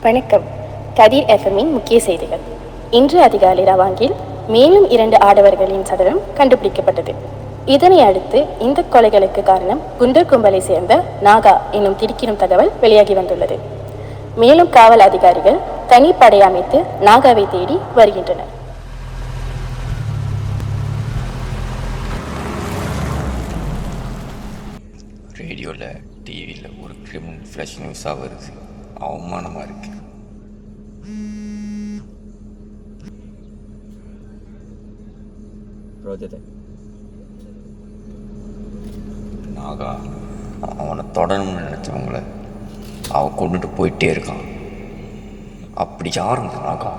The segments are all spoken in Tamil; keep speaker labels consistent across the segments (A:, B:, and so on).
A: வணக்கம். கதிர் எஃப்எம்மின் முக்கிய செய்திகள். இன்று அதிகாலை ரவாங்கில் மேலும் 2 ஆடவர்களின் சடலம் கண்டுபிடிக்கப்பட்டது. இதனை அடுத்து இந்த கொலைகளுக்கு காரணம் குண்டர் கும்பலை சேர்ந்த நாகா என்னும் திடுக்கிடும் தகவல் வெளியாகி வந்துள்ளது. மேலும் காவல் அதிகாரிகள் தனிப்படை அமைத்து நாகாவை தேடி வருகின்றனர்.
B: ரேடியோவில் டிவியில் ஒரு கிரிமினல் ஃப்ரெஷ் நியூஸாக வருது. அவமானமாக இருக்கு. நாகா அவனை தொடரணும்னு நினச்சவங்கள அவன் கொண்டுட்டு போயிட்டே இருக்கான். அப்படி யார் அந்த நாகா?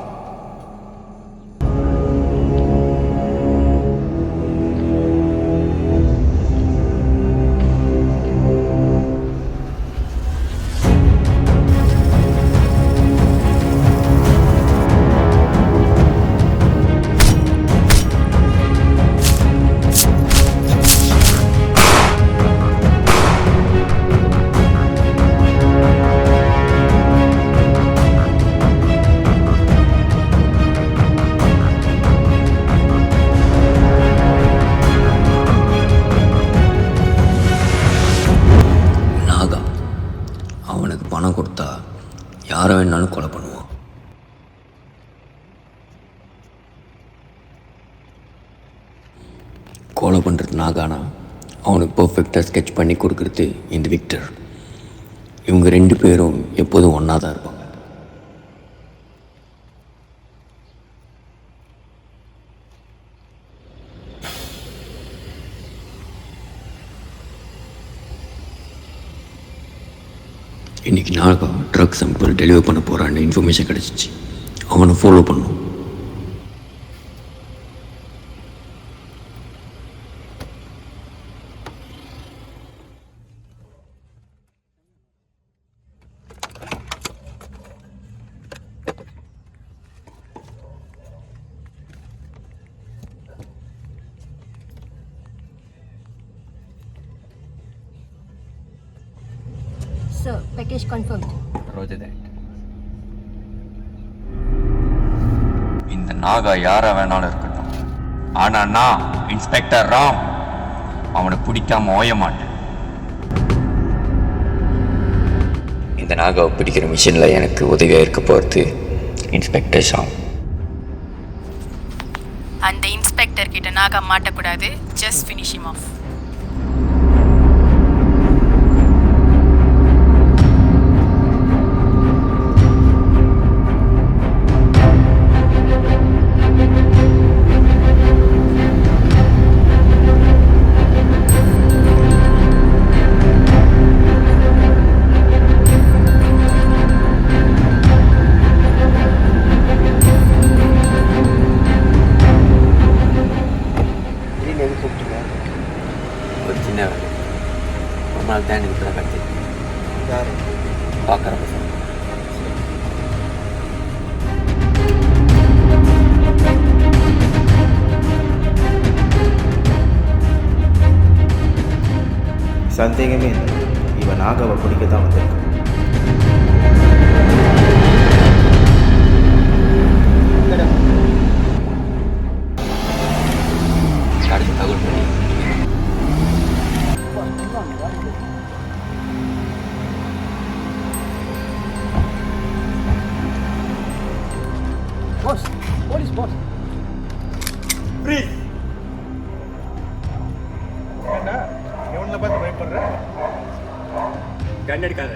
B: அவனுக்கு பணம் கொடுத்தா யாரை வேணாலும் கொலை பண்ணுவான். கொலை பண்ணுறது நாகானா அவனுக்கு பர்ஃபெக்டாக ஸ்கெட்ச் பண்ணி கொடுக்குறது இந்த விக்டர். இவங்க 2 பேரும் எப்போதும் ஒன்றா தான் இருப்பாங்க. இன்றைக்கி நாகா ட்ரக் சாம்பிள் டெலிவர் பண்ண போகிறான்னு இன்ஃபர்மேஷன் கிடச்சிச்சு. அவனை ஃபாலோ பண்ணும்.
C: Sir, package confirmed.
B: Roger that. இந்த நாகா யாரா வேணாலும் இருக்கட்டும், ஆனா நான் இன்ஸ்பெக்டர் ராம் அவனை பிடிக்காம ஓய மாட்டேன். இந்த நாகாவை பிடிக்கிற மிஷினில் எனக்கு உதவியாக இருக்க போகிறது இன்ஸ்பெக்டர் ஷாம்.
A: அந்த இன்ஸ்பெக்டர் கிட்ட நாகா மாட்டக்கூடாது. Just finish him off.
B: ஒரு சின்ன ரொம்ப நாள் தான் எனக்கு இப்படி கட்டி
D: யார்
B: பார்க்குற பசங்க.
D: சந்தேகமே இல்லை, இவன் நாகாவை பிடிக்க தான் வந்திருக்கான்.
B: அடுத்து தகவல் பண்ணி
E: Boss, police boss.
D: Freeze! ஏண்டா எவனை பார்த்து பயப்படுற?
E: கன் எடுக்காத.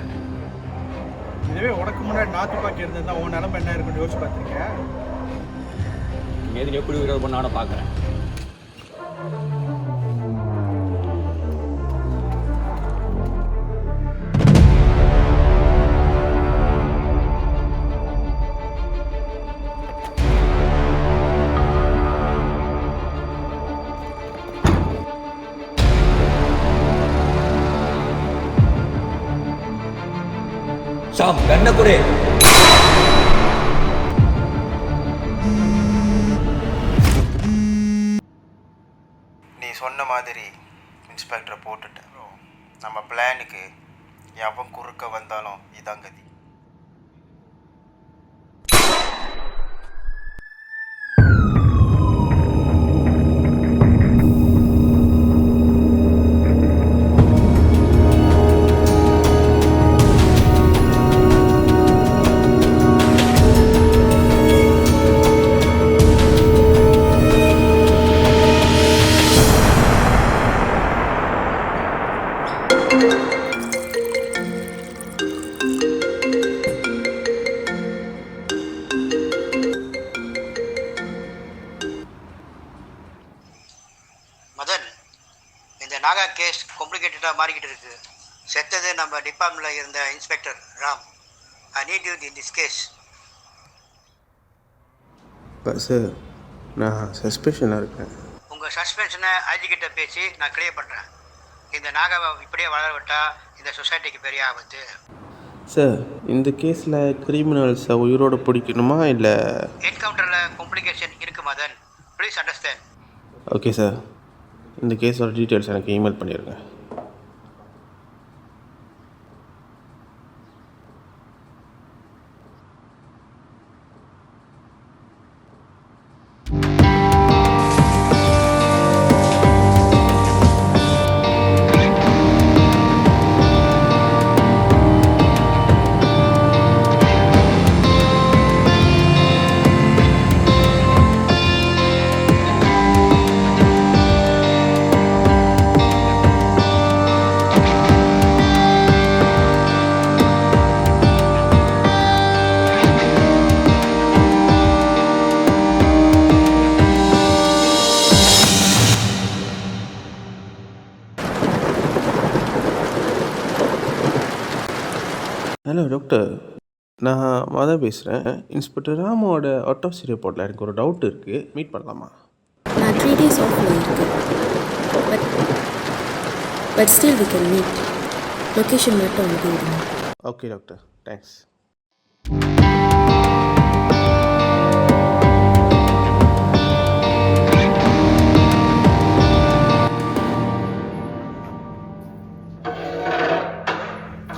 D: இதுவே உனக்கு முன்னாடி நான் துப்பாக்கி இருந்ததுதான் உன் நிலமை என்ன இருக்குன்னு யோசிச்சு பார்த்துருக்கேன்.
E: எது எப்படி விரோதம் பண்ண நானும் பார்க்குறேன்.
B: ஷாம் கண்ண குடு.
D: நீ சொன்ன மாதிரி இன்ஸ்பெக்டரை போட்டுட்டேன். நம்ம பிளானுக்கு எவன் குறுக்க வந்தாலும் இதான் கதி.
F: காம்ப்ளிகேட்டடாக மாறிக்கிட்டு இருக்கு. செத்தது நம்ம டிபார்ட்மெண்ட்டில் இருந்த inspector Ram. I need you in this case.
G: Sir, நான் சஸ்பென்ஷனாக இருக்கேன்.
F: உங்கள் சஸ்பென்ஷனை ஐஜி கிட்ட பேசி நான் கிளியர் பண்ணுறேன். இந்த நாகாவை இப்படியே வளர விட்டால் இந்த சொசைட்டிக்கு பெரிய ஆபத்து.
G: சார், இந்த கேஸில் கிரிமினல்ஸை உயிரோடு பிடிக்கணுமா இல்லை?
F: என்கவுண்டரில் காம்ப்ளிகேஷன் இருக்கு Madan. Please understand.
G: Okay sir, இந்த கேஸோட டீட்டெயில்ஸ் எனக்கு இமெயில் பண்ணிடுங்க. ஹலோ டாக்டர், நான் மதன் பேசுகிறேன். இன்ஸ்பெக்டர் ராமோட ஆட்டோப்சி ரிப்போர்ட்டில் எனக்கு ஒரு டவுட் இருக்குது. மீட் பண்ணலாமா?
A: நான் 3 days ஆஃபில் இருக்கு. But still we can meet. Location மட்டும் அனுப்பி விடுங்க.
G: Okay doctor, thanks.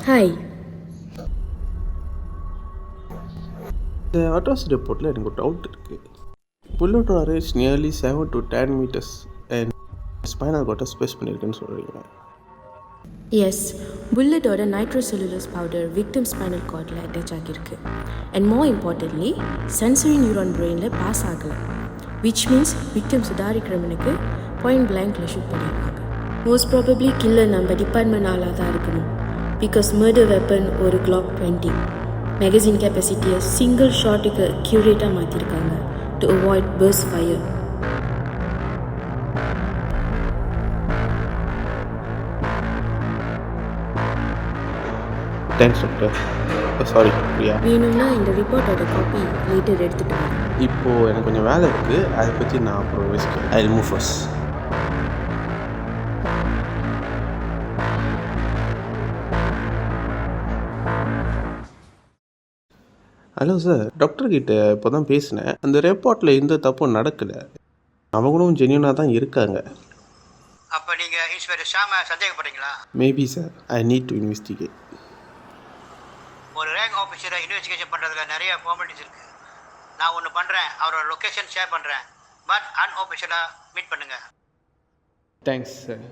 A: ஹாய்.
G: இந்த ஆட்டோப்சி ரிப்போர்ட்டில் எனக்கு ஒரு டவுட் இருக்குது. Bullet range nearly 7 to 10 meters and spinal கார்டை ஸ்பேஸ் பண்ணியிருக்குன்னு சொல்கிறீங்க.
A: எஸ், புல்லட்டோட நைட்ரோசெல்லுலஸ் பவுடர் விக்டிம் ஸ்பைனல் கார்டில் அட்டாச் ஆகியிருக்கு. And more importantly sensory neuron பிரெயினில் பாஸ் ஆகலை. விச் மீன்ஸ் விக்டிம் சுதாரிக்கிறவனுக்கு பாயிண்ட் பிளாங்கில் ஷூட் பண்ணியிருக்காங்க. மோஸ்ட் ப்ராபப்ளி கில்லர் நம்ம டிபார்ட்மெண்ட் ஆளாக தான் இருக்கணும். பிகாஸ் மர்டர் வெப்பன் ஒரு Glock 20. மேகசின் கெப்பாசிட்டியை சிங்கிள் ஷாட்டுக்கு அக்யூரேட்டாக மாற்றிருக்காங்க to avoid burst fire.
G: Thanks doctor. Sorry Priya.
A: வேணும்னா இந்த ரிப்போர்ட்டோட காப்பி லேட்டர் எடுத்துகிட்டு வரேன்.
G: இப்போது எனக்கு கொஞ்சம் வேலை இருக்குது, அதை பற்றி நான் அப்புறம் பேசிக்கிறேன். I will move first. Hello sir, டாக்டர்கிட்ட இப்போ தான் பேசினேன். அந்த ரிப்போர்ட்டில் எந்த தப்பும் நடக்கலை. அவங்களும் ஜென்யூனாக தான் இருக்காங்க.
F: அப்போ நீங்கள் இன்ஸ்பெக்டர் ஷாமை சந்தேகப்படுறீங்களா?
G: Maybe sir, I need to investigate.
F: ஒரு ரேங்க் ஆஃபீஸரை இன்வெஸ்டிகேஷன் பண்ணுறதுல நிறைய ஃபார்மாலிட்டிஸ் இருக்குது. நான் ஒன்று பண்ணுறேன், அவரோட லொக்கேஷன் ஷேர் பண்ணுறேன். பட் அன்ஆஃபீஷியலாக மீட் பண்ணுங்கள்.
G: Thanks sir.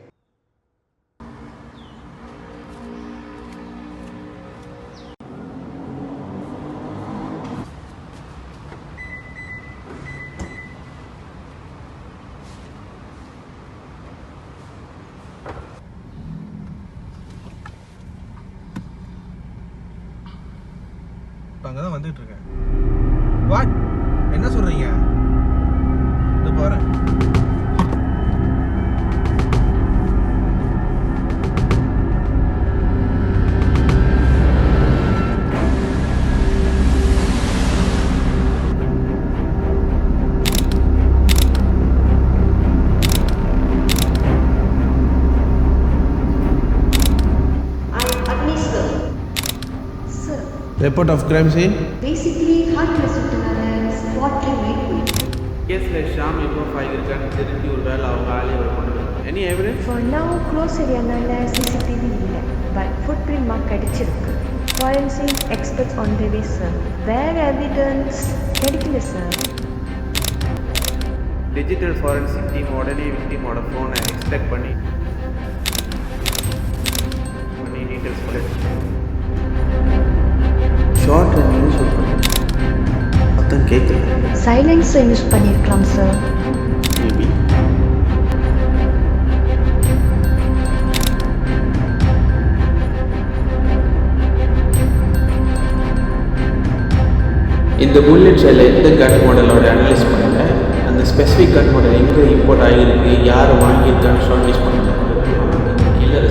D: இப்போ அங்கே தான் வந்துட்டு இருக்கேன். வாட், என்ன சொல்கிறீங்க? இது பாரு.
G: Report of crime scene.
C: Basically, ஹார்ட்ல சுட்டுனால ஸ்பாட்ல வெயிட் பண்ணி.
G: கேஸில் ஷாம் எப்போ ஃபைல் இருக்கான்னு தெரிஞ்சு ஒரு வேலை அவங்க ஆளே பண்ணுவேன். Any evidence?
C: For now, close ஏரியானால சிசிடிவி இல்லை. பட் ஃபுட் பிரிண்ட் மார்க் கிடைச்சிருக்கு. Forensic experts on the way, sir. வேற எவிடன்ஸ் கிடைக்கல சார்.
G: டிஜிட்டல் ஃபாரன்சிக் டீம் உடனே விக்டிமோட ஃபோனை எக்ஸ்ட்ராக்ட் பண்ணி details collect short and use மொத்தம் கேட்கல.
C: சைலன்ஸை யூஸ் பண்ணியிருக்கலாம் சார்.
G: மேபி. இந்த புல்லட் ஷெல்லை எந்த கன் மாடலோட அனலைஸ் பண்ணுங்கள். அந்த ஸ்பெசிஃபிக் கன் மாடல் எங்கே இம்போர்ட் ஆகியிருக்கு, யார் வாங்கியிருக்கான்னு ஷார்ட் லிஸ்ட் பண்ணுங்கள். கில்லர்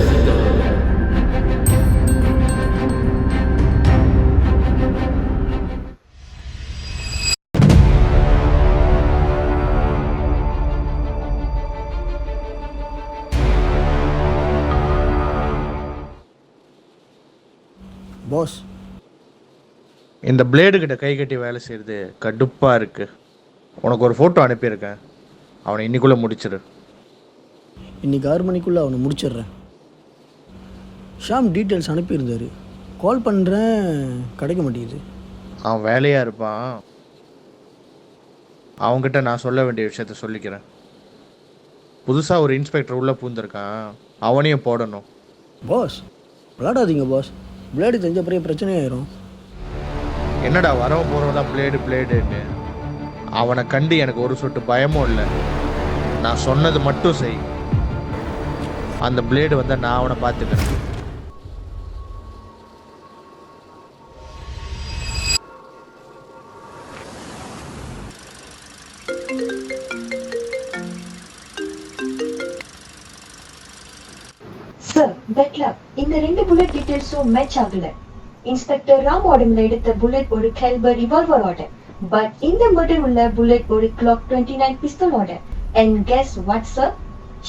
H: இந்த பிளேடு கிட்ட கை கட்டி வேலை செய்கிறது கடுப்பாக இருக்குது. உனக்கு ஒரு ஃபோட்டோ அனுப்பியிருக்கேன், அவனை இன்னைக்குள்ளே முடிச்சிடு.
I: இன்றைக்கி 6 மணிக்குள்ளே அவனை முடிச்சிடுறேன். ஷாம் டீட்டெயில்ஸ் அனுப்பியிருந்தார், கால் பண்ணுறேன், கிடைக்க மாட்டேங்குது.
H: அவன் வேலையாக இருப்பான். அவங்ககிட்ட நான் சொல்ல வேண்டிய விஷயத்த சொல்லிக்கிறேன். புதுசாக ஒரு இன்ஸ்பெக்டர் உள்ளே பூந்திருக்கான், அவனையும் போடணும்.
I: பாஸ் விளாடாதீங்க பாஸ், பிளேடு தெரிஞ்ச பெரிய பிரச்சனையாயிரும்.
H: என்னடா வரவன் போகிறவன் பிளேடுன்னு. அவனை கண்டு எனக்கு ஒரு சொட்டு பயமும் இல்லை. நான் சொன்னது மட்டும் செய். அந்த பிளேடு வந்தால் நான் அவனை பார்த்துக்கிறேன்.
C: சார் பெட்ல இந்த 2 புல்லட் டீடைல்ஸும் மேட்ச் ஆகல. இன்ஸ்பெக்டர் ராம் உடம்புல எடுத்த புல்லட் ஒரு கேலிபர் ரிவால்வரோட, பட் இந்த மர்டர் உள்ள புல்லட் ஒரு கிளாக் 29 பிஸ்டலோட. And guess what sir,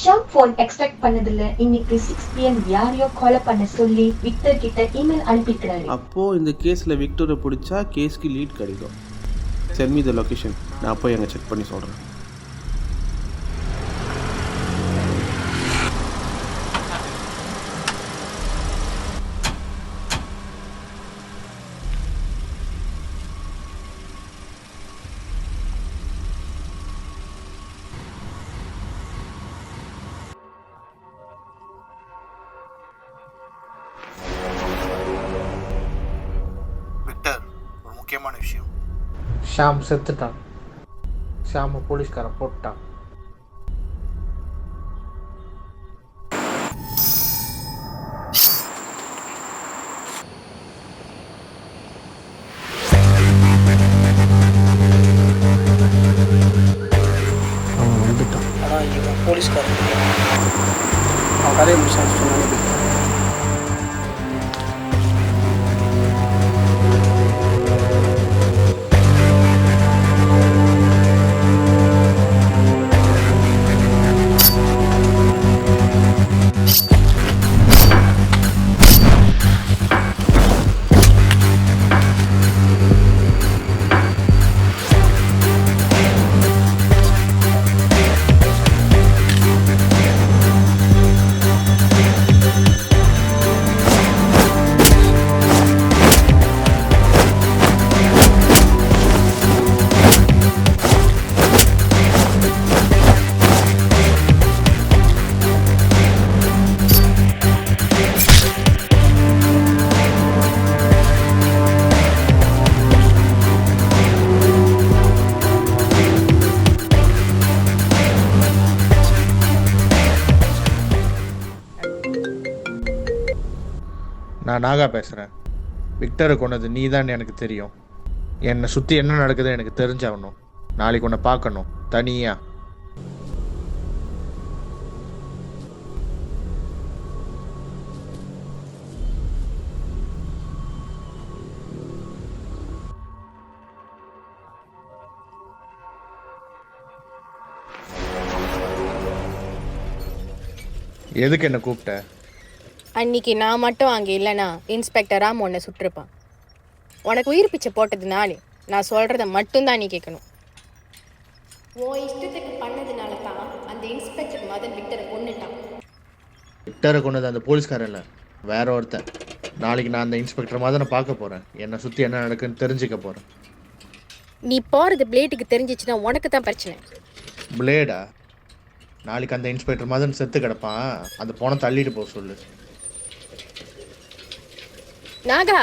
C: Sham phone extract பண்ணதுல இன்னைக்கு 6 PM யாரையோ கால் பண்ண சொல்லி விக்டர் கிட்ட இமெயில் அனுப்பிக்கிறாரு.
G: அப்போது இந்த கேஸில் விக்டரை பிடிச்சா கேஸ்க்கு லீட் கிடைக்கும். சென்ட் மீ த லொக்கேஷன், நான் போய் அங்கே செக் பண்ணி சொல்கிறேன்.
D: விக்டர், ஒரு முக்கியமான விஷயம்.
H: ஷாம் செத்துட்டான். ஷாம போலீஸ்காரன் போட்டான்.
I: அவன் வந்துட்டான். ஆனால் இவன் போலீஸ்காரன், அவன் கதையை முடிச்சு சொன்னானே.
H: நான் நாகா பேசுகிறேன். விக்டரை கொண்டது நீ தான் எனக்கு தெரியும். என்னை சுற்றி என்ன நடக்குது எனக்கு தெரிஞ்சாகணும். நாளைக்கு உன்னை பார்க்கணும் தனியாக. எதுக்கு என்ன கூப்பிட்ட?
A: அன்னைக்கு நான் மட்டும் அங்கே இல்லைனா இன்ஸ்பெக்டர் ராம் உன்னை சுட்டிருப்பான். உனக்கு உயிர் பிச்சை போட்டது நான் சொல்கிறத மட்டும்தான் நீ கேட்கணும். உன் இஷ்டத்துக்கு பண்ணதுனால தான் அந்த இன்ஸ்பெக்டர் மதன் விக்டரை கொன்னுட்டான்.
H: விக்டரை கொண்டது அந்த போலீஸ்காரன் இல்லை, வேற ஒருத்தன். நாளைக்கு நான் அந்த இன்ஸ்பெக்டர் மதனை பார்க்க போகிறேன். என்னை சுற்றி என்ன நடக்குன்னு தெரிஞ்சுக்க போகிறேன்.
A: நீ போகிறது பிளேட்டுக்கு தெரிஞ்சிச்சுன்னா உனக்கு தான் பிரச்சனை.
H: பிளேடா? நாளைக்கு அந்த இன்ஸ்பெக்டர் மதன் செத்து கிடப்பான். அந்த போனை தள்ளிட்டு போக சொல்லு.
A: Naga,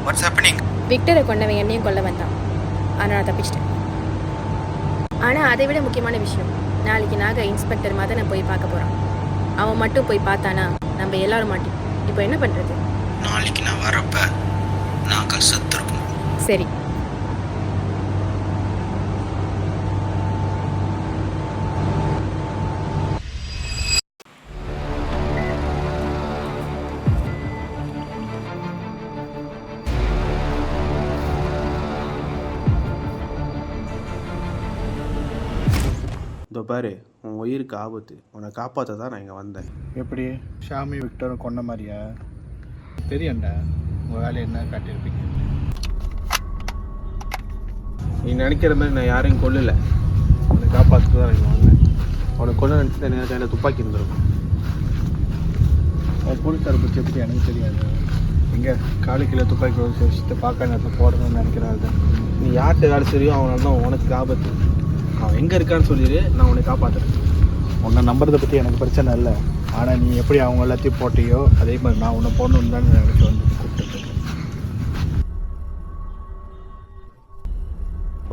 F: what's happening?
A: விக்டரை கொண்டவன் என்னையும் கொல்ல வந்தான், ஆனால் நான் தப்பிச்சிட்டேன். ஆனால் அதை விட முக்கியமான விஷயம், நாளைக்கு நாங்கள் இன்ஸ்பெக்டர் மதனை போய் பார்க்க போகிறான். அவன் மட்டும் போய் பார்த்தானா நம்ம எல்லாரும் மாட்டோம். இப்போ என்ன பண்ணுறது?
F: நாளைக்கு நான் வரப்ப நாங்கள் செத்துருக்கோம்.
A: சரி,
G: இதோ பாரு, உன் உயிருக்கு ஆபத்து. உன்னை காப்பாற்ற தான் நான் இங்கே வந்தேன்.
D: எப்படி ஷாமி விக்டரும் கொண்ட மாதிரியா? தெரியும்டா உங்கள் வேலையை என்ன காட்டியிருப்பீங்க.
G: நீ நினைக்கிற மாதிரி நான் யாரையும் கொல்லலை.
D: உன்னை காப்பாற்றுக்கு தான் இங்கே வந்தேன்.
G: அவனை கொல்ல நினச்சி எனக்கு கையில் துப்பாக்கி இருந்திருக்கும்.
D: அவன் போலீஸாரை பற்றி எப்படி எனக்கு தெரியாது. எங்கே காலுக்கில் துப்பாக்கி வச்சுட்டு பார்க்க நேரத்தில் போடணும்னு நினைக்கிறாள் தான்.
G: நீ யார்கிட்ட வேலை செய்யோ அவனால தான் உனக்கு ஆபத்து. அவன் எங்கே இருக்கான்னு சொல்லிடு, நான் உன்னை காப்பாற்றுறேன்.
D: உன்னை நம்புறதை பற்றி எனக்கு பிரச்சனை இல்லை. ஆனால் நீ எப்படி அவங்க எல்லாத்தையும் போட்டியோ அதே மாதிரி நான் உன்னை போடணுன்னு தான் நினச்சி வந்து கூப்பிட்டுருக்கேன்.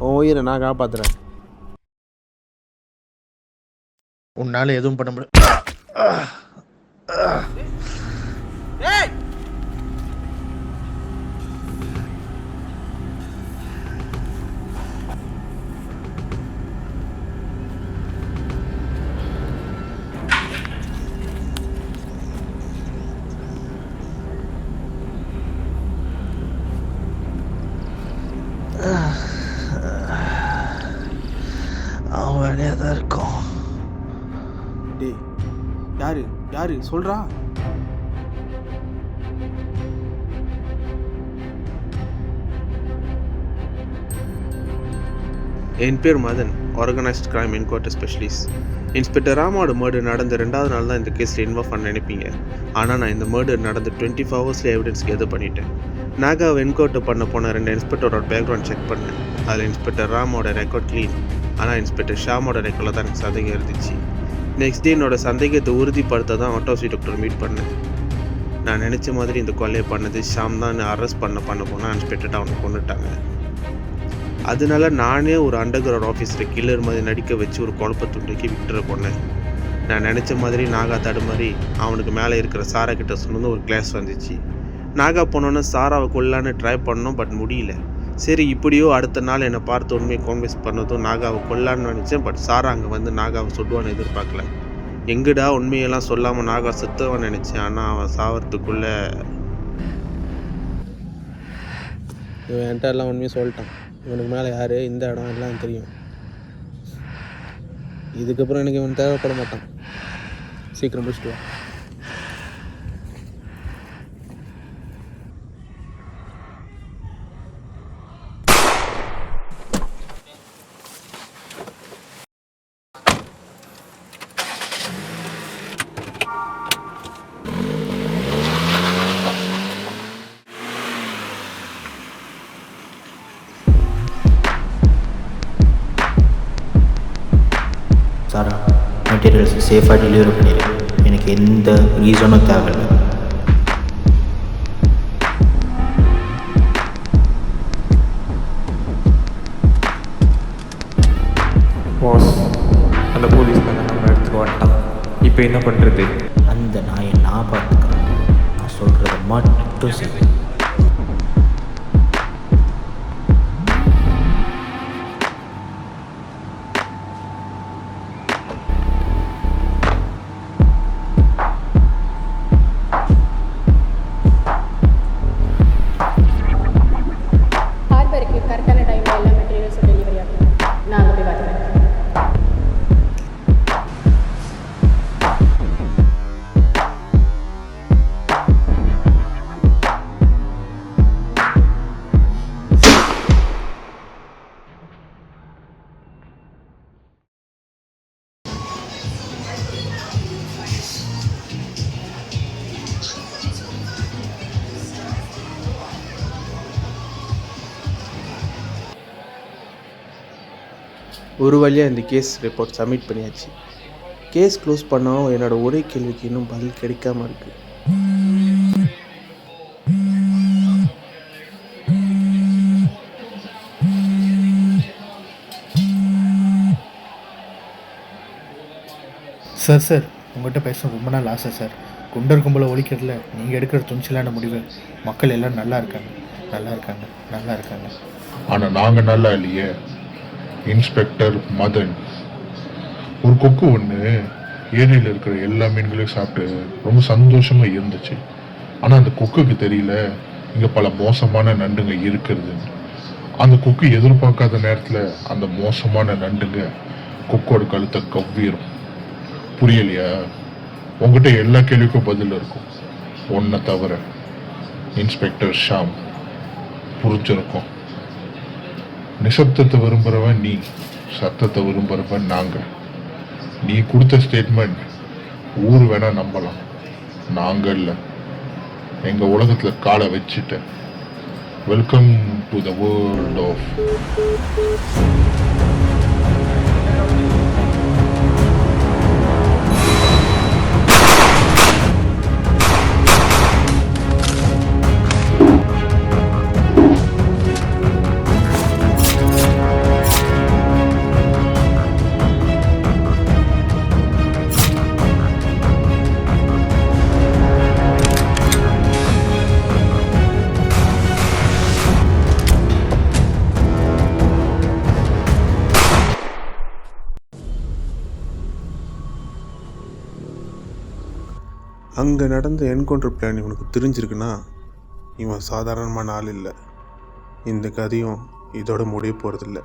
G: உன் உயிரை நான் காப்பாற்றுறேன்.
H: உன்னால் எதுவும் பண்ண முடியாது. அவன் வேலையாக தான் இருக்கும்.
G: டேய், யாரு யாரு சொல்கிறா? என் பேர் Madan, organised crime enquire specialist. Inspector ராமோட மர்டர் நடந்த 2வது நாள் தான் இந்த கேஸில் இன்வால்வ் பண்ண நினைப்பீங்க. ஆனால் நான் இந்த மர்டர் நடந்த 24 ஹவர்ஸில் எவிடன்ஸ் கெதர் பண்ணிட்டேன். நாகாவை என்கொயர் பண்ண போன 2 இன்ஸ்பெக்டரோட பேக்ரவுண்ட் செக் பண்ணேன். அதில் இன்ஸ்பெக்டர் ராமோட ரெக்கார்ட் க்ளீன். ஆனால் இன்ஸ்பெக்டர் ஷாமோட ரெக்கார்டில் தான் எனக்கு சந்தேகம் இருந்துச்சு. நெக்ஸ்ட் டே என்னோட சந்தேகத்தை உறுதிப்படுத்த தான் ஆட்டோசி டாக்டர் மீட் பண்ணேன். நான் நினச்ச மாதிரி இந்த கொலையை பண்ணது ஷாம் தான் அரெஸ்ட் பண்ண போனால் இன்ஸ்பெக்டர்ட்ட அவனை கொண்டுட்டாங்க. அதனால நானே ஒரு அண்டர் கிரவுண்ட் ஆஃபீஸரை கில்லர் மாதிரி நடிக்க வச்சு ஒரு குழப்பத்துண்டிக்கு விக்டரை கொண்டேன். நான் நினச்ச மாதிரி நாகா தடுமாறி அவனுக்கு மேலே இருக்கிற சாரா கிட்ட சொன்னது ஒரு கிளாஸ் வந்துச்சு. நாகா போனோன்னே சாராவை கொல்லான்னு ட்ரை பண்ணோம், பட் முடியல. சரி, இப்படியோ அடுத்த நாள் என்னை பார்த்து உண்மையை கான்வென்ஸ் பண்ணதும் நாகாவை கொல்லான்னு நினச்சேன். பட் சாரா அங்கே வந்து நாகாவை சுடுவான்னு எதிர்பார்க்கல. எங்கடா உண்மையெல்லாம் சொல்லாமல் நாகா செத்தவன் நினச்சேன். ஆனால் அவன் சாவறதுக்குள்ளே இவன் என்கிட்ட எல்லாம் உண்மையை சொல்லிட்டான். இவனுக்கு மேலே யார், இந்த இடம் எல்லாம் தெரியும். இதுக்கப்புறம் எனக்கு இவன் தேவைப்பட மாட்டான். சீக்கிரம் முடிச்சுட்டு வா.
J: சாரா, மெட்டீரியல்ஸ் சேஃபாக டெலிவரி பண்ணிடு. எனக்கு எந்த ரீசனும் தேவையில்லை.
E: பாஸ், அந்த போலீஸ் நம்ம எடுத்துக்க வந்துட்டான். இப்போ என்ன பண்ணுறது?
J: அந்த நாயை நான் பார்த்துக்கிறேன். நான் சொல்கிறத மட்டும் செய்.
A: ஹார்பருக்கு கரெக்டான டைமில் எல்லா மெட்டீரியல்ஸும் டெலிவரி ஆகும். நான் அங்கே போய் பார்த்துக்கிறேன்.
G: ஒரு வழியாக இந்த கேஸ் ரிப்போர்ட் சப்மிட் பண்ணியாச்சு. கேஸ் க்ளோஸ் பண்ணாலும் என்னோடய ஒரே கேள்விக்கு இன்னும் பதில் கிடைக்காம இருக்குது.
D: சார் உங்கள்கிட்ட பேச ரொம்ப நாள் ஆசை சார். குண்டர் கும்பலை ஒழிக்கிறதுல நீங்கள் எடுக்கிற துணிச்சலான முடிவு மக்கள் எல்லாம் நல்லா இருக்காங்க, நல்லா இருக்காங்க, நல்லா இருக்காங்க.
K: ஆனால் நாங்கள் நல்லா இல்லையே. இன்ஸ்பெக்டர் மதன், ஒரு கொக்கு ஒன்று ஏரியில் இருக்கிற எல்லா மீன்களையும் சாப்பிட்டு ரொம்ப சந்தோஷமாக இருந்துச்சு. ஆனால் அந்த கொக்குக்கு தெரியல இங்கே பல மோசமான நண்டுங்க இருக்கிறது. அந்த கொக்கு எதிர்பார்க்காத நேரத்தில் அந்த மோசமான நண்டுங்க கொக்கோட கழுத்தை கவ்விரும். புரியலையா? உங்ககிட்ட எல்லா கேள்விக்கும் பதில் இருக்கும், ஒன்றை தவிர. இன்ஸ்பெக்டர் ஷாம், புரிஞ்சிருக்கும். நிசப்தத்தை விரும்புகிறவன் நீ, சத்தத்தை விரும்புகிறவன் நாங்கள். நீ கொடுத்த ஸ்டேட்மெண்ட் ஊர் வேணா நம்பலாம், நாங்கள் இல்லை. எங்கள் உலகத்தில் காலை வச்சுட்ட. Welcome to the world of.
G: அங்கே நடந்த என்கவுண்டர் பிளான் இவனுக்கு தெரிஞ்சிருக்குன்னா இவன் சாதாரணமான ஆள் இல்லை. இந்த கதையும் இதோட முடிய போகிறதில்ல.